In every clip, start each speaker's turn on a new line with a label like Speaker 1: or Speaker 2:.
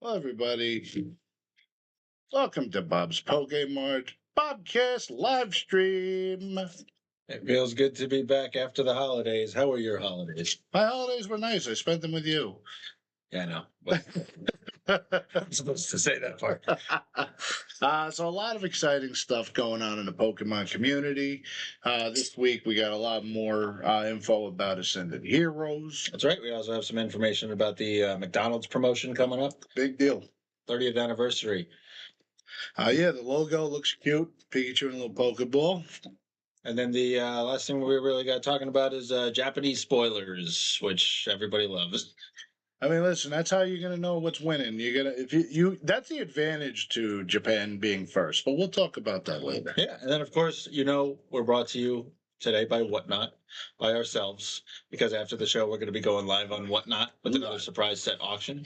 Speaker 1: Hello, everybody. Welcome to Bob's Pokemart Bobcast live stream.
Speaker 2: It feels good to be back after the holidays. How were your holidays?
Speaker 1: My holidays were nice. I spent them with you.
Speaker 2: Yeah, I know. But I'm supposed to say that part.
Speaker 1: So a lot of exciting stuff going on in the Pokemon community. This week we got a lot more info about Ascended Heroes.
Speaker 2: That's right. We also have some information about the McDonald's promotion coming up.
Speaker 1: Big deal.
Speaker 2: 30th anniversary.
Speaker 1: Yeah, the logo looks cute. Pikachu and a little Pokeball.
Speaker 2: And then the last thing we really got talking about is Japanese spoilers, which everybody loves.
Speaker 1: I mean, listen, that's how you're gonna know what's winning. You're gonna if you that's the advantage to Japan being first, but we'll talk about that later.
Speaker 2: Yeah, and then of course, we're brought to you today by Whatnot, by ourselves, because after the show we're going to be going live on Whatnot with another surprise set auction.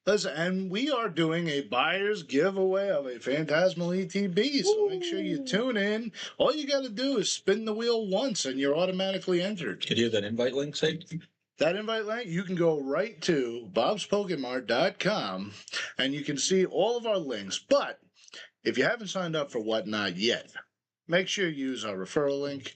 Speaker 1: Listen, and we are doing a buyer's giveaway of a Phantasmal ETB, so make sure you tune in. All you got to do is spin the wheel once, and you're automatically entered.
Speaker 2: Could you have that invite link, say?
Speaker 1: That invite link, you can go right to bobspokemart.com, and you can see all of our links. But if you haven't signed up for Whatnot yet, make sure you use our referral link.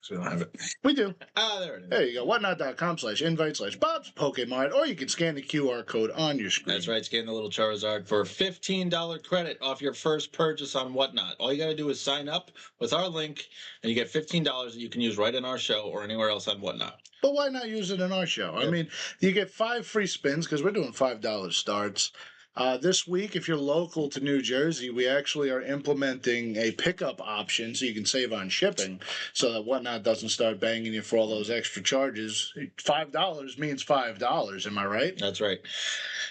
Speaker 2: So we don't have it.
Speaker 1: We do.
Speaker 2: There it is.
Speaker 1: There you go. Whatnot.com/invite/Bob's Pokemart, or you can scan the QR code on your screen.
Speaker 2: That's right. Scan the little Charizard for a $15 credit off your first purchase on Whatnot. All you got to do is sign up with our link, and you get $15 that you can use right in our show or anywhere else on Whatnot.
Speaker 1: But why not use it in our show? Yep. I mean, you get 5 free spins because we're doing $5 starts. This week, if you're local to New Jersey, we actually are implementing a pickup option so you can save on shipping so that Whatnot doesn't start banging you for all those extra charges. $5 means $5, am I right?
Speaker 2: That's right.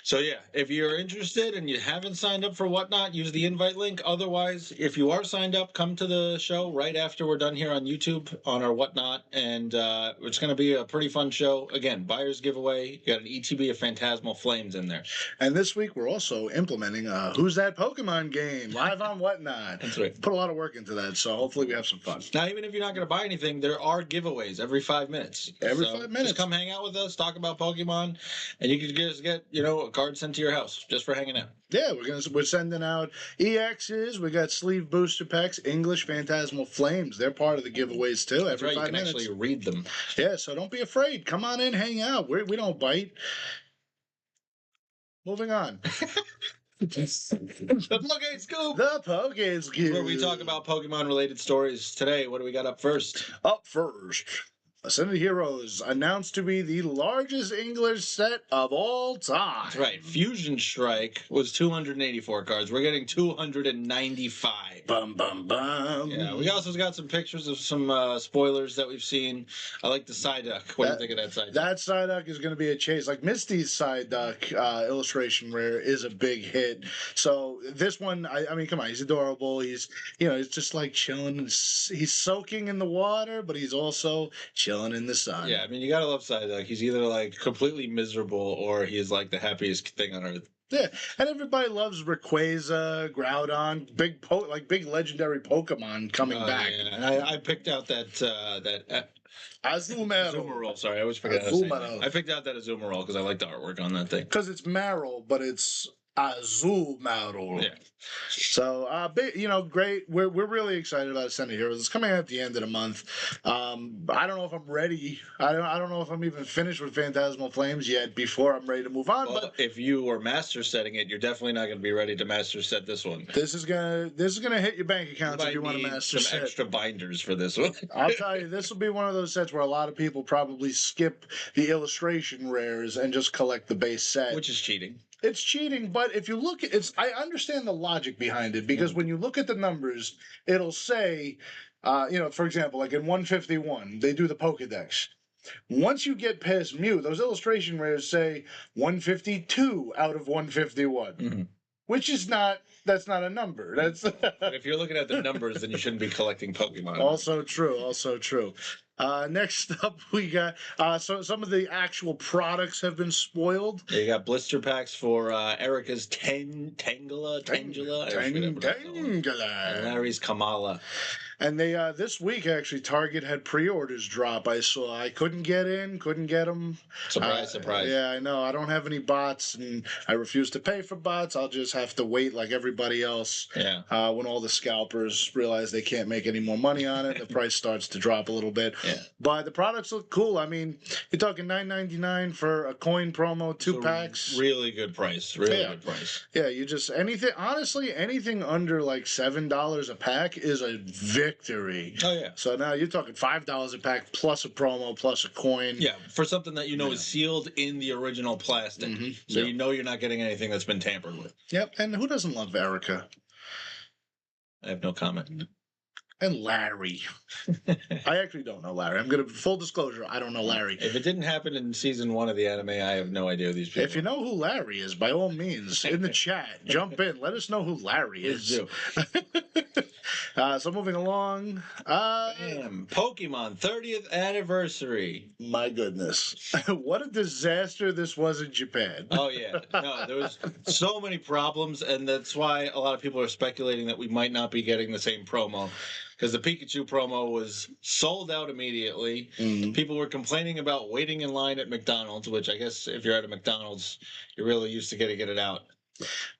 Speaker 2: So, yeah, if you're interested and you haven't signed up for Whatnot, use the invite link. Otherwise, if you are signed up, come to the show right after we're done here on YouTube on our Whatnot, and it's going to be a pretty fun show. Again, buyer's giveaway. You got an ETB of Phantasmal Flames in there.
Speaker 1: And this week, we're also implementing Who's That Pokemon game live on Whatnot.
Speaker 2: That's right.
Speaker 1: Put a lot of work into that, so hopefully we have some fun.
Speaker 2: Now, even if you're not going to buy anything, there are giveaways every 5 minutes.
Speaker 1: Every 5 minutes.
Speaker 2: Just come hang out with us, talk about Pokemon, and you can just get, a card sent to your house just for hanging out.
Speaker 1: Yeah, we're sending out EXs. We got sleeve booster packs, English Phantasmal Flames. They're part of the giveaways too.
Speaker 2: That's right. You can actually read them.
Speaker 1: Yeah, so don't be afraid. Come on in, hang out. We don't bite. Moving on.
Speaker 2: The Poke-Scoop!
Speaker 1: The Poke-Scoop!
Speaker 2: Where we talk about Pokemon-related stories. Today, what do we got up first?
Speaker 1: Up first, Ascended Heroes announced to be the largest English set of all time.
Speaker 2: That's right. Fusion Strike was 284 cards. We're getting 295.
Speaker 1: Bum, bum, bum.
Speaker 2: Yeah, we also got some pictures of some spoilers that we've seen. I like the Psyduck. What do you think of that Psyduck?
Speaker 1: That Psyduck is going to be a chase. Like Misty's Psyduck illustration rare is a big hit. So this one, I mean, come on, he's adorable. He's just like chilling. He's soaking in the water, but he's also chilling in the sun.
Speaker 2: Yeah, I mean, you gotta love Psyduck. He's either like completely miserable or he's like the happiest thing on earth.
Speaker 1: Yeah, and everybody loves Rayquaza, Groudon, big legendary Pokemon coming back.
Speaker 2: Yeah. And I picked out that
Speaker 1: Azumarill.
Speaker 2: Sorry, I always forget how to say it. I picked out that Azumarill because I like the artwork on that thing.
Speaker 1: Because it's Marill, but it's Azumarill.
Speaker 2: Yeah.
Speaker 1: So, great. We're really excited about Ascended Heroes. It's coming out at the end of the month. I don't know if I'm ready. I don't know if I'm even finished with Phantasmal Flames yet before I'm ready to move on.
Speaker 2: Well,
Speaker 1: but
Speaker 2: if you were master setting it, you're definitely not going to be ready to master set this one.
Speaker 1: This is gonna hit your bank accounts if you want to master
Speaker 2: some
Speaker 1: set.
Speaker 2: Extra binders for this one.
Speaker 1: I'll tell you, this will be one of those sets where a lot of people probably skip the illustration rares and just collect the base set,
Speaker 2: which is cheating.
Speaker 1: It's cheating, but if you look at I understand the logic behind it, because when you look at the numbers, it'll say, for example, like in 151, they do the Pokedex. Once you get past Mew, those illustration rares say 152 out of 151, which is that's not a number.
Speaker 2: But if you're looking at the numbers, then you shouldn't be collecting Pokemon.
Speaker 1: Also true. Next up, we got so some of the actual products have been spoiled.
Speaker 2: Yeah, you got blister packs for Erica's Tangela, and Larry's Kamala.
Speaker 1: And they this week actually Target had pre-orders drop. I saw. I couldn't get in, couldn't get them.
Speaker 2: Surprise.
Speaker 1: Yeah, I know. I don't have any bots, and I refuse to pay for bots. I'll just have to wait like everybody else.
Speaker 2: Yeah.
Speaker 1: When all the scalpers realize they can't make any more money on it, the price starts to drop a little bit.
Speaker 2: Yeah.
Speaker 1: But the products look cool. I mean, you're talking $9.99 for a coin promo, two
Speaker 2: It's a
Speaker 1: packs.
Speaker 2: Really good price. Really
Speaker 1: Yeah.
Speaker 2: good price.
Speaker 1: Yeah, you just honestly, anything under like $7 a pack is a victory.
Speaker 2: Oh yeah.
Speaker 1: So now you're talking $5 a pack plus a promo plus a coin.
Speaker 2: Yeah, for something that you know is sealed in the original plastic, so
Speaker 1: Yep.
Speaker 2: you know you're not getting anything that's been tampered with.
Speaker 1: Yep. And who doesn't love Erica
Speaker 2: I have no comment.
Speaker 1: and Larry? I actually don't know Larry. I'm gonna full disclosure. I don't know Larry.
Speaker 2: If it didn't happen in season 1 of the anime, I have no idea who these people.
Speaker 1: If you know who Larry is, by all means, in the chat, jump in. Let us know who Larry
Speaker 2: Please
Speaker 1: is.
Speaker 2: do.
Speaker 1: So moving along.
Speaker 2: Bam. Pokemon 30th anniversary.
Speaker 1: My goodness. What a disaster this was in Japan.
Speaker 2: Oh yeah, no, there was so many problems, and that's why a lot of people are speculating that we might not be getting the same promo, because the Pikachu promo was sold out immediately.
Speaker 1: Mhm.
Speaker 2: People were complaining about waiting in line at McDonald's, which I guess if you're at a McDonald's, you're really used to get it out.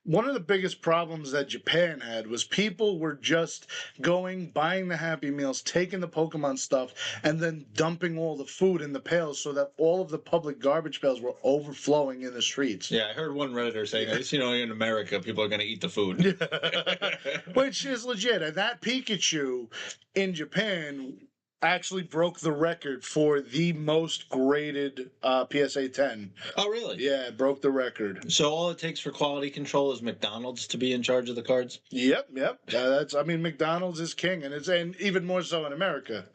Speaker 1: One of the biggest problems that Japan had was people were just going, buying the Happy Meals, taking the Pokemon stuff, and then dumping all the food in the pails so that all of the public garbage pails were overflowing in the streets.
Speaker 2: Yeah, I heard one Redditor saying, at least, in America, people are going to eat the food.
Speaker 1: Which is legit. And that Pikachu in Japan actually broke the record for the most graded PSA 10.
Speaker 2: Oh, really?
Speaker 1: Yeah, it broke the record.
Speaker 2: So all it takes for quality control is McDonald's to be in charge of the cards?
Speaker 1: Yep. McDonald's is king, and even more so in America.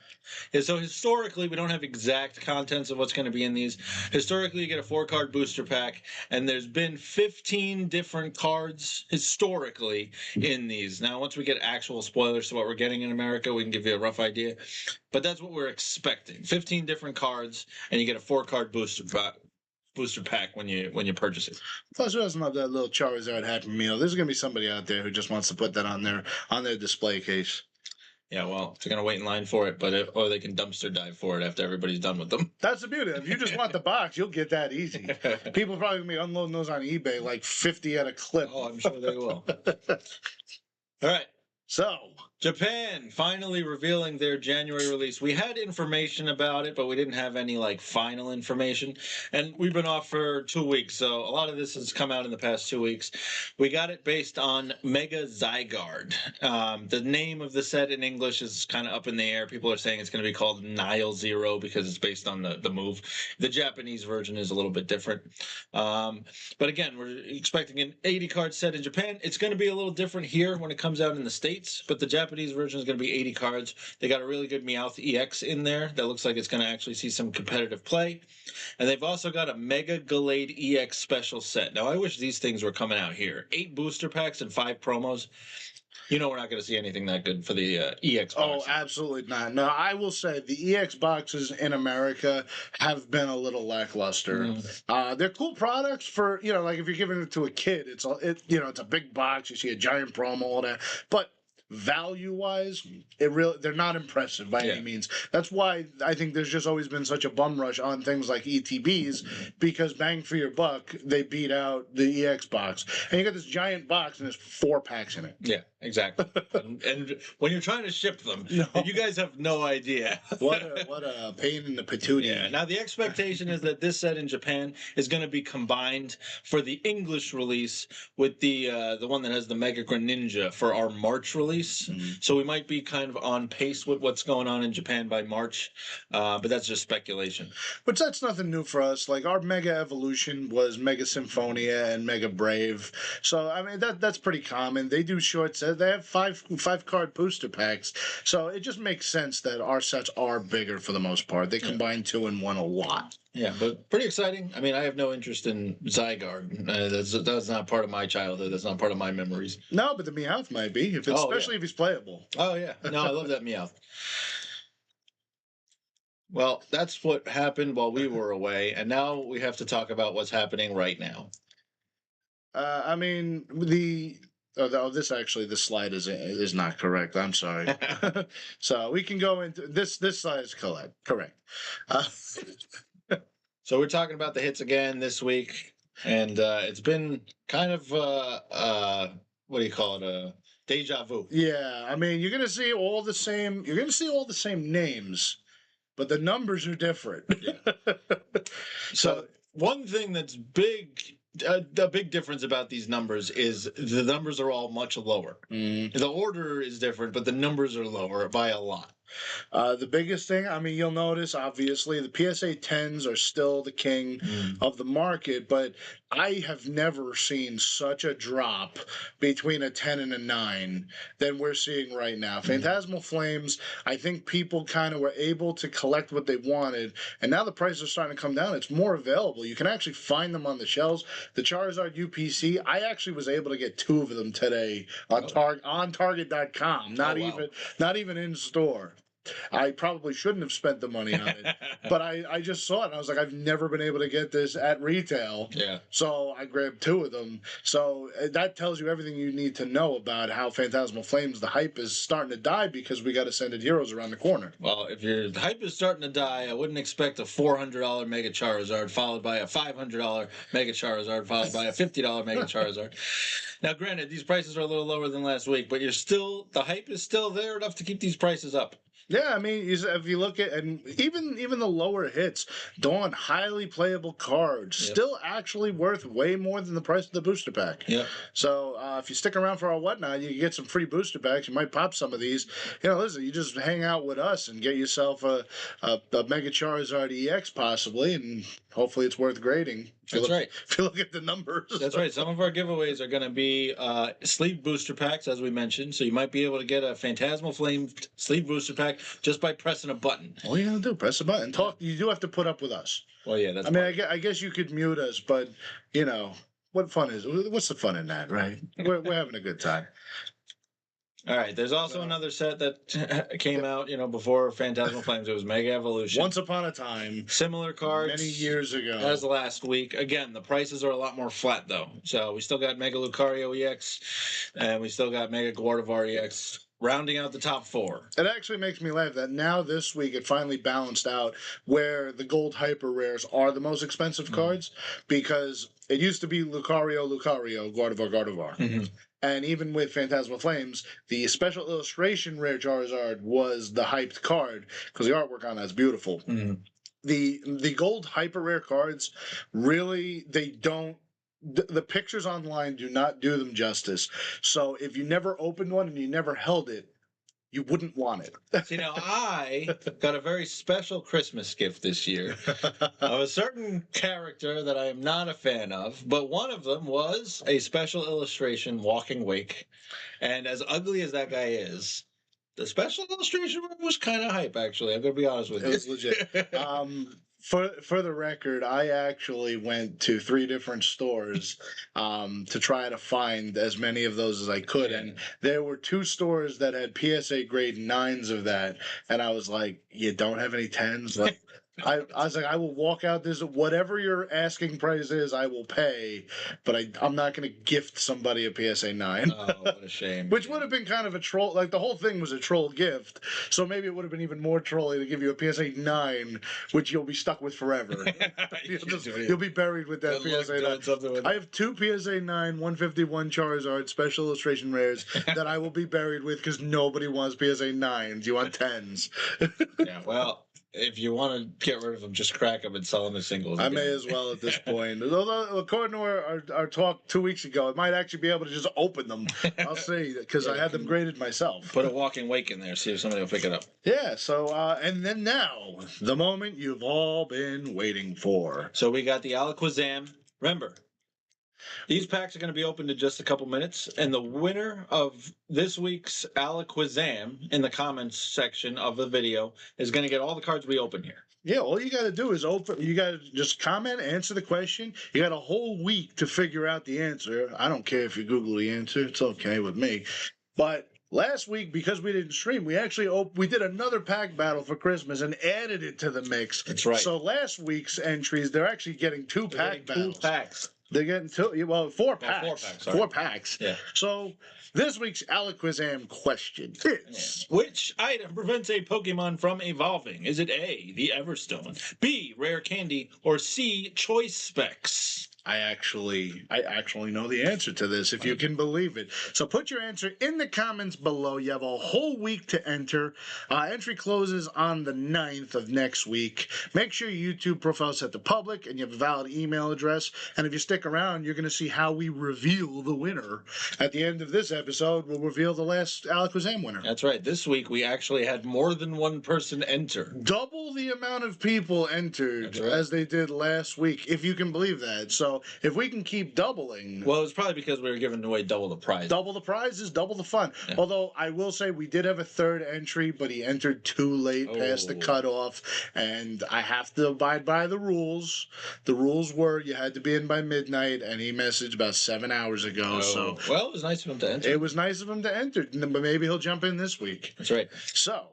Speaker 2: Yeah, so historically, we don't have exact contents of what's going to be in these. Historically, you get a 4-card booster pack, and there's been 15 different cards historically in these. Now, once we get actual spoilers to what we're getting in America, we can give you a rough idea. But that's what we're expecting. 15 different cards, and you get a 4-card booster pack when you purchase it.
Speaker 1: Plus, who doesn't love that little Charizard Happy Meal? There's gonna be somebody out there who just wants to put that on their display case.
Speaker 2: Yeah, well, they're going to wait in line for it, or they can dumpster dive for it after everybody's done with them.
Speaker 1: That's the beauty. If you just want the box, you'll get that easy. People are probably gonna be unloading those on eBay like 50 at a clip.
Speaker 2: Oh, I'm sure they will. All right.
Speaker 1: So,
Speaker 2: Japan finally revealing their January release. We had information about it, but we didn't have any final information. And we've been off for 2 weeks, so a lot of this has come out in the past 2 weeks. We got it based on Mega Zygarde. The name of the set in English is kind of up in the air. People are saying it's going to be called Nile Zero because it's based on the move. The Japanese version is a little bit different. But again, we're expecting an 80-card set in Japan. It's going to be a little different here when it comes out in the States, but the Japanese version is going to be 80 cards. They got a really good Meowth EX in there that looks like it's going to actually see some competitive play. And they've also got a Mega Gallade EX special set. Now, I wish these things were coming out here. 8 booster packs and 5 promos. We're not going to see anything that good for the EX boxes.
Speaker 1: Oh, absolutely not. No, I will say the EX boxes in America have been a little lackluster. They're cool products for, like if you're giving it to a kid, it's a big box, you see a giant promo, all that. But value-wise, they're not impressive by any means. That's why I think there's just always been such a bum rush on things like ETBs, because bang for your buck, they beat out the EX box. And you got this giant box and there's 4 packs in it.
Speaker 2: Yeah, exactly. and when you're trying to ship them, you guys have no idea.
Speaker 1: What a pain in the patootie.
Speaker 2: Yeah. Now the expectation is that this set in Japan is going to be combined for the English release with the one that has the Mega Greninja for our March release. So we might be kind of on pace with what's going on in Japan by March, but that's just speculation.
Speaker 1: But that's nothing new for us. Like our Mega Evolution was Mega Symphonia and Mega Brave. So I mean that's pretty common. They do short sets. They have five card booster packs. So it just makes sense that our sets are bigger for the most part. They combine 2 and 1 a lot.
Speaker 2: Yeah, but pretty exciting. I mean, I have no interest in Zygarde. That's not part of my childhood. That's not part of my memories.
Speaker 1: No, but the Meowth might be, especially if he's playable.
Speaker 2: Oh, yeah. No, I love that Meowth. Well, that's what happened while we were away, and now we have to talk about what's happening right now.
Speaker 1: I mean, the this slide is not correct. I'm sorry. So we can go into this. This slide is correct. Uh,
Speaker 2: So we're talking about the hits again this week, and it's been kind of what do you call it? Deja vu.
Speaker 1: yeah, I mean, you're gonna see all the same. You're gonna see all the same names, but the numbers are different.
Speaker 2: Yeah. So one thing that's big, a big difference about these numbers is the numbers are all much lower. The order is different, but the numbers are lower by a lot.
Speaker 1: The biggest thing, I mean, you'll notice, obviously, the PSA 10s are still the king of the market, but I have never seen such a drop between a 10 and a 9 than we're seeing right now. Phantasmal Flames, I think people kind of were able to collect what they wanted, and now the prices are starting to come down. It's more available. You can actually find them on the shelves. The Charizard UPC, I actually was able to get 2 of them today on Target.com, not even in store. I probably shouldn't have spent the money on it, but I just saw it and I was like, I've never been able to get this at retail.
Speaker 2: Yeah.
Speaker 1: So I grabbed 2 of them. So that tells you everything you need to know about how Phantasmal Flames, the hype is starting to die because we got Ascended Heroes around the corner.
Speaker 2: Well, if your hype is starting to die, I wouldn't expect a $400 Mega Charizard followed by a $500 Mega Charizard followed by a $50 Mega Charizard. Now, granted, these prices are a little lower than last week, but the hype is still there enough to keep these prices up.
Speaker 1: Yeah, I mean, if you look at, and even the lower hits, Dawn, highly playable cards, still actually worth way more than the price of the booster pack.
Speaker 2: Yeah.
Speaker 1: So if you stick around for our whatnot, you can get some free booster packs. You might pop some of these. Listen, you just hang out with us and get yourself a Mega Charizard EX possibly, and hopefully it's worth grading.
Speaker 2: That's right.
Speaker 1: If you look at the numbers.
Speaker 2: That's right. Some of our giveaways are going to be sleeve booster packs, as we mentioned. So you might be able to get a Phantasmal Flame sleeve booster pack just by pressing a button.
Speaker 1: All you got to do, press a button. Talk. You do have to put up with us.
Speaker 2: Well, yeah, that's.
Speaker 1: I mean, I guess you could mute us, but what's the fun in that, right? We're having a good time.
Speaker 2: All right. There's also another set that came out, before Phantasmal Flames. It was Mega Evolution.
Speaker 1: Once upon a time.
Speaker 2: Similar cards.
Speaker 1: Many years ago.
Speaker 2: As last week. Again, the prices are a lot more flat, though. So we still got Mega Lucario EX, and we still got Mega Gardevoir EX. Rounding out the top 4.
Speaker 1: It actually makes me laugh that now this week it finally balanced out where the gold hyper rares are the most expensive cards, because it used to be Lucario, Gardevoir. And even with Phantasmal Flames, the special illustration rare Charizard was the hyped card because the artwork on that's beautiful. The gold hyper rare cards really, they don't. The pictures online do not do them justice. So if you never opened one and you never held it, you wouldn't want it.
Speaker 2: See, now I got a very special Christmas gift this year of a certain character that I am not a fan of, but one of them was a special illustration walking wake. And as ugly as that guy is, the special illustration was kind of hype, actually. I'm going to be honest with you.
Speaker 1: It was legit. For the record, I actually went to 3 different stores to try to find as many of those as I could. And there were 2 stores that had PSA grade 9s of that. And I was like, you don't have any 10s? Like, I was like, I will walk out this, whatever your asking price is, I will pay, but I'm not going to gift somebody a PSA 9.
Speaker 2: Oh, what a shame.
Speaker 1: Which would have been kind of a troll, like the whole thing was a troll gift, so maybe it would have been even more trolly to give you a PSA 9, which you'll be stuck with forever. You'll be buried with that PSA 9. I have 2 PSA 9, 151 Charizard special illustration rares that I will be buried with because nobody wants PSA 9s. You want 10s.
Speaker 2: Yeah, well, if you want to get rid of them, just crack them and sell them as singles.
Speaker 1: I may as well at this point. Although, according to our talk 2 weeks ago, I might actually be able to just open them. I'll see, because I had them graded myself.
Speaker 2: Put a walking wake in there, see if somebody will pick it up.
Speaker 1: Yeah, so, and then now, the moment you've all been waiting for.
Speaker 2: So we got the Alakazam. Remember, these packs are going to be open in just a couple minutes, and the winner of this week's Alakazam in the comments section of the video is going to get all the cards we open here.
Speaker 1: Yeah, all you got to do is open. You got to just comment, answer the question. You got a whole week to figure out the answer. I don't care if you Google the answer; it's okay with me. But last week, because we didn't stream, we actually we did another pack battle for Christmas and added it to the mix.
Speaker 2: That's right.
Speaker 1: So last week's entries, they're actually getting 2 pack battles.
Speaker 2: 2 packs.
Speaker 1: They're getting four packs.
Speaker 2: 4-pack, sorry.
Speaker 1: 4 packs.
Speaker 2: Yeah.
Speaker 1: So this week's Alakazam question is:
Speaker 2: Which item prevents a Pokemon from evolving? Is it A, the Everstone, B, rare candy, or C, choice specs?
Speaker 1: I actually know the answer to this, if you can believe it. So put your answer in the comments below. You have a whole week to enter. Entry closes on the 9th of next week. Make sure your YouTube profile is set to public and you have a valid email address. And if you stick around, you're going to see how we reveal the winner. At the end of this episode, we'll reveal the last Alakazam winner.
Speaker 2: That's right. This week we actually had more than one person enter.
Speaker 1: Double the amount of people entered as they did last week, if you can believe that. So if we can keep doubling.
Speaker 2: Well, it's probably because we were giving away double the prize.
Speaker 1: Double the prizes, double the fun. Yeah. Although I will say we did have a third entry, but he entered too late past the cutoff, and I have to abide by the rules. The rules were you had to be in by midnight, and he messaged about 7 hours ago. So
Speaker 2: well, it was nice of him to enter.
Speaker 1: It was nice of him to enter, but maybe he'll jump in this week.
Speaker 2: That's right.
Speaker 1: So,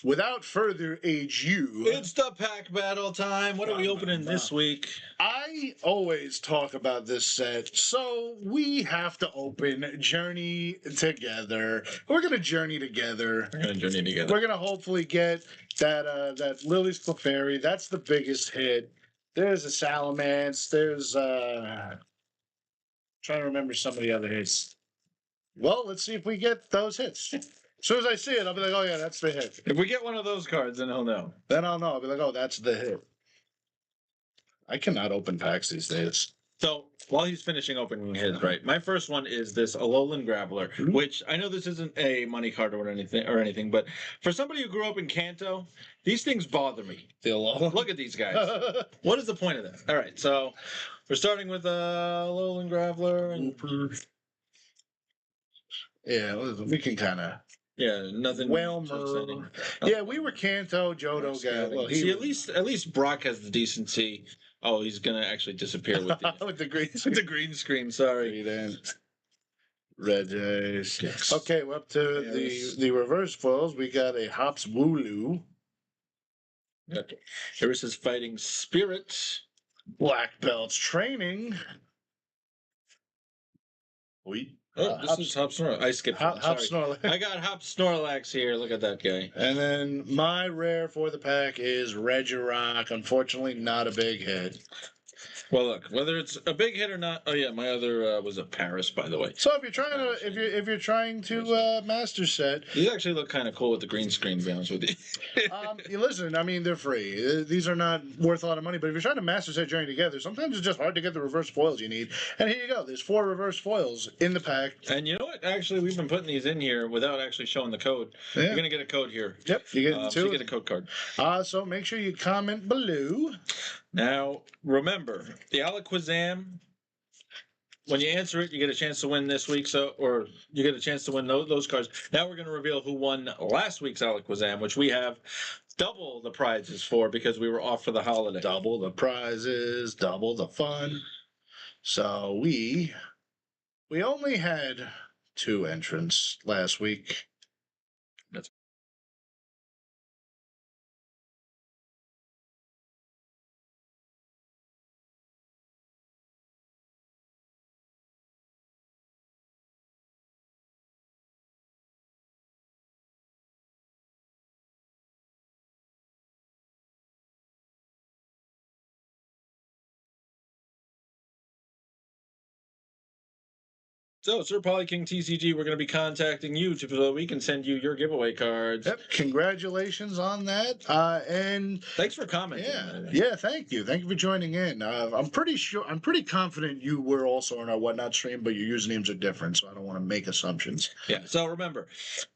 Speaker 1: without further ado,
Speaker 2: it's the pack battle time. What are we opening this week?
Speaker 1: I always talk about this set, so we have to open Journey Together. We're gonna journey together.
Speaker 2: We're gonna journey together.
Speaker 1: We're gonna hopefully get that Lily's Clefairy. That's the biggest hit. There's a Salamence. There's trying to remember some of the other hits. Well, let's see if we get those hits. As soon as I see it, I'll be like, oh yeah, that's the hit.
Speaker 2: If we get one of those cards, then he'll know.
Speaker 1: Then I'll know. I'll be like, oh, that's the hit. I cannot open packs these days.
Speaker 2: So while he's finishing opening his, right, my first one is this Alolan Graveler, which I know this isn't a money card or anything, but for somebody who grew up in Kanto, these things bother me. Look at these guys. What is the point of that? All right, so we're starting with Alolan Graveler and.
Speaker 1: Yeah, we can kind of.
Speaker 2: Yeah, nothing.
Speaker 1: Whelmer. Yeah, we were Kanto, Johto guy. Well,
Speaker 2: see, at least Brock has the decency. Oh, he's gonna actually disappear with the
Speaker 1: with the green
Speaker 2: with the green screen. Sorry.
Speaker 1: Red Jays. Okay, we're up to the reverse foils. We got a Hops Wooloo.
Speaker 2: Okay. Here is his Fighting Spirit.
Speaker 1: Black Belt's Training.
Speaker 2: This is Hop Snorlax. I skipped one.
Speaker 1: Hop Snorlax.
Speaker 2: I got Hop Snorlax here. Look at that guy.
Speaker 1: And then my rare for the pack is Regirock. Unfortunately, not a big hit.
Speaker 2: Well, look, whether it's a big hit or not. Oh yeah, my other was a Paris, by the way.
Speaker 1: So if you're trying to master set,
Speaker 2: these actually look kind of cool with the green screen. To be honest with you.
Speaker 1: You listen. I mean, they're free. These are not worth a lot of money. But if you're trying to master set Journey Together, sometimes it's just hard to get the reverse foils you need. And here you go. There's 4 reverse foils in the pack.
Speaker 2: And you know what? Actually, we've been putting these in here without actually showing the code. Yeah. You're gonna get a code here.
Speaker 1: Yep, you get 2.
Speaker 2: So you get a code card.
Speaker 1: So make sure you comment below.
Speaker 2: Now, remember, the Alakazam, when you answer it, you get a chance to win this week, or you get a chance to win those cards. Now we're going to reveal who won last week's Alakazam, which we have double the prizes for because we were off for the holiday.
Speaker 1: Double the prizes, double the fun. So we only had 2 entrants last week.
Speaker 2: So, Sir Polyking TCG, we're going to be contacting you so that we can send you your giveaway cards.
Speaker 1: Yep, congratulations on that. And
Speaker 2: thanks for commenting.
Speaker 1: Yeah, thank you. Thank you for joining in. I'm pretty confident you were also on our Whatnot stream, but your usernames are different, so I don't want to make assumptions.
Speaker 2: Yeah, so remember,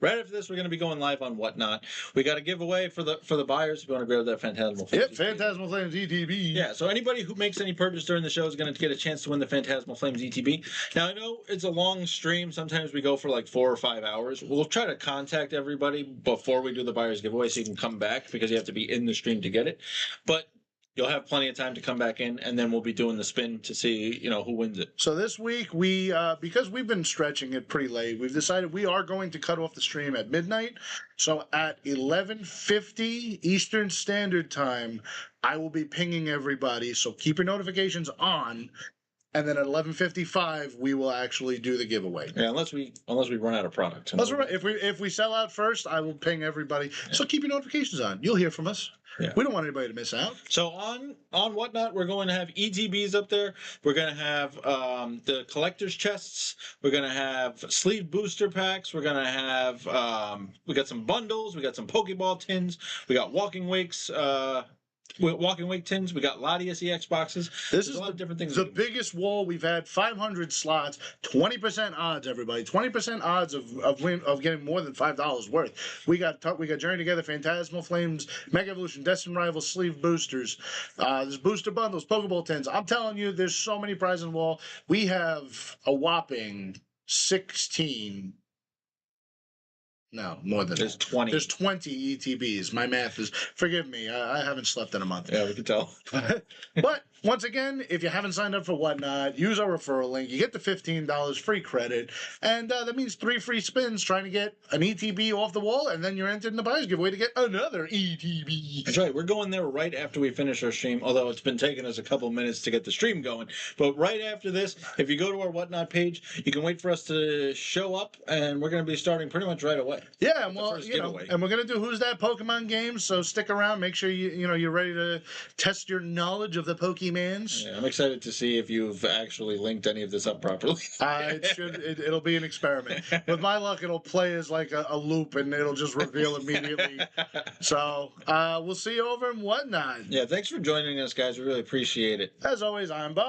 Speaker 2: right after this, we're going to be going live on Whatnot. We got a giveaway for the buyers if you want to grab that Phantasmal Flames.
Speaker 1: Yep, Phantasmal Flames ETB.
Speaker 2: Yeah, so anybody who makes any purchase during the show is going to get a chance to win the Phantasmal Flames ETB. Now, I know it's a long stream. Sometimes we go for like 4 or 5 hours. We'll try to contact everybody before we do the buyer's giveaway so you can come back because you have to be in the stream to get it. But you'll have plenty of time to come back in, and then we'll be doing the spin to see, who wins it.
Speaker 1: So this week, we because we've been stretching it pretty late, we've decided we are going to cut off the stream at midnight. So at 11:50 Eastern Standard Time, I will be pinging everybody. So keep your notifications on. and then at 11:55 we will actually do the giveaway.
Speaker 2: Yeah, unless we run out of product.
Speaker 1: If we sell out first, I will ping everybody. Yeah. So keep your notifications on. You'll hear from us. Yeah. We don't want anybody to miss out.
Speaker 2: So on Whatnot, we're going to have ETBs up there. We're going to have the collector's chests. We're going to have sleeve booster packs. We're going to have we got some bundles. We got some Pokeball tins. We got Walking Wake tins. We got Latias EX boxes.
Speaker 1: This is a lot of different things. The biggest wall we've had, 500 slots, 20% odds, everybody. 20% odds of getting more than $5 worth. We got Journey Together, Phantasmal Flames, Mega Evolution, Destined Rivals, sleeve boosters. There's booster bundles, Pokeball tins. I'm telling you, there's so many prizes in the wall. We have a whopping 16. No, more than
Speaker 2: there's
Speaker 1: that.
Speaker 2: 20.
Speaker 1: There's 20 ETBs. My math is. Forgive me. I haven't slept in a month.
Speaker 2: Yeah, we can tell.
Speaker 1: But once again, if you haven't signed up for Whatnot, use our referral link. You get the $15 free credit, and that means 3 free spins trying to get an ETB off the wall, and then you're entered in the buyer's giveaway to get another ETB.
Speaker 2: That's right. We're going there right after we finish our stream, although it's been taking us a couple minutes to get the stream going. But right after this, if you go to our Whatnot page, you can wait for us to show up, and we're going to be starting pretty much right away.
Speaker 1: Yeah, well, and we're gonna do Who's That Pokemon games. So stick around. Make sure you're ready to test your knowledge of the Pokemans.
Speaker 2: Yeah, I'm excited to see if you've actually linked any of this up properly.
Speaker 1: It'll be an experiment. With my luck, it'll play as like a loop, and it'll just reveal immediately. So we'll see you over in Whatnot.
Speaker 2: Yeah, thanks for joining us, guys. We really appreciate it.
Speaker 1: As always, I'm Bob.